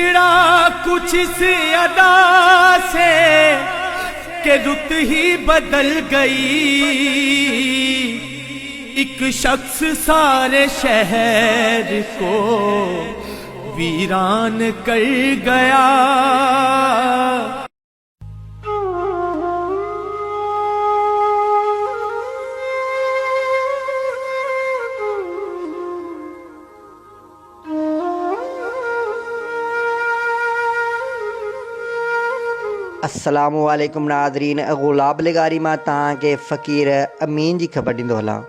बिगड़ा कुछ इस अदा से कि रुत ही बदल गई। एक शख्स सारे शहर को वीरान कर गया। अस्सलामु अलैकुम नाज़रीन, गुलाब लेगारी मां तव्हांखे फ़क़ीर अमीन जी ख़बर ॾींदो हलां।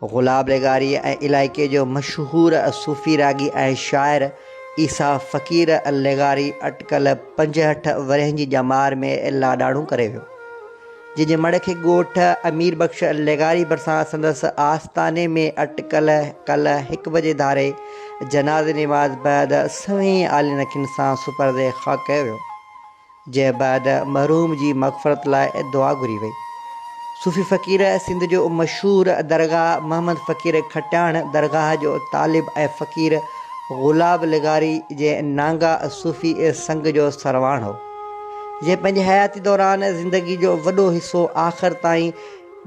गुलाब लेगारी ऐं इलाइक़े जो मशहूरु सूफ़ी रागी ऐं शाइर ईसा फ़क़ीर लेगारी अटकल 65 वरहनि जी ॼमार में लाॾाणो करे वियो। जंहिंजे मड़ खे ॻोठ अमीर बख़्श लेगारी भरिसां संदसि आस्थाने में अटकल कल 1 बजे धारे जनाज़ नमाज़ बैदि सवें आलिनखिन सां सुपर्दे ख़ाक कयो वियो। जंहिं बैदि मरहूम जी मग़फ़रत लाइ दुआ घुरी वई। सूफ़ी फ़क़ीर सिंध जो मशहूरु दरगाह मोहम्मद फ़क़ीर खटियाण दरगाह जो तालिब ऐं फ़क़ीर गुलाब लेगारी जे नांगा सूफ़ी संग जो सरवाण हो, जंहिं पंहिंजे हयाती दौरान ज़िंदगी जो वॾो हिसो आख़िर ताईं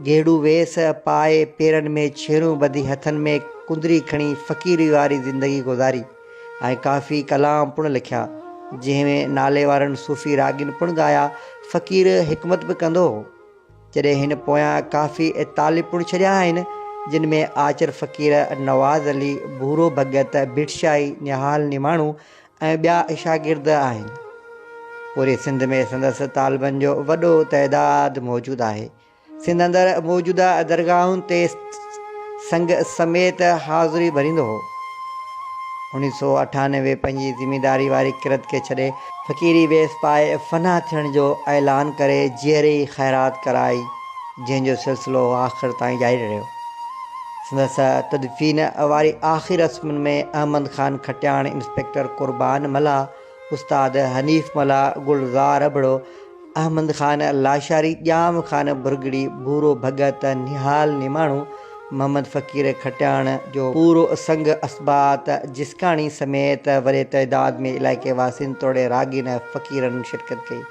गेड़ू वेस पाए पेरनि में छेरूं ॿधी हथनि में कुंदरी खणी फ़क़ीरी वारी ज़िंदगी गुज़ारी ऐं काफ़ी कलाम पिणु लिखिया, जंहिंमें नाले वारनि सूफ़ी रागिन पिणु ॻाया। फ़क़ीर हिकमत बि कंदो हो। जॾहिं हिन पोयां काफ़ी तालिब पिणु छॾिया आहिनि, जिन में आचर फ़क़ीर नवाज़ अली, भूरो भगत, बिटशाही, निहाल निमाणू ऐं ॿिया शागिर्द आहिनि। पूरे सिंध में संदसि तालिबनि जो वॾो तइदादु मौजूदु आहे। सिंध अंदरि मौजूदा दरगाहुनि ते संग समेत हाज़िरी भरींदो हो। 1998 पंहिंजी ज़िमेदारी वारी किरत खे छॾे फ़क़ीरी वेस पाए फ़ना थियण जो ऐलान करे जीअरे ख़ैरात कराई, जंहिंजो सिलसिलो आख़िर ताईं जारी रहियो। संदसि तदफ़ीन वारी आख़िरी रस्मुनि में अहमद ख़ान खटियाण, इंस्पेक्टर क़ुर्बान मला, उस्ताद हनीफ़ मला, गुलज़ार अबड़ो, अहमद ख़ान लाशारी, ॼाम ख़ान बुरगड़ी, भूरो भगत, निहाल निमाणू, मोहम्मद फ़क़ीर खटियाण जो पूरो संग असबात जिसकाणी समेत वॾे तइदाद में इलाइक़े वासियुनि तोड़े रागिन फ़क़ीरनि शिरकत कई।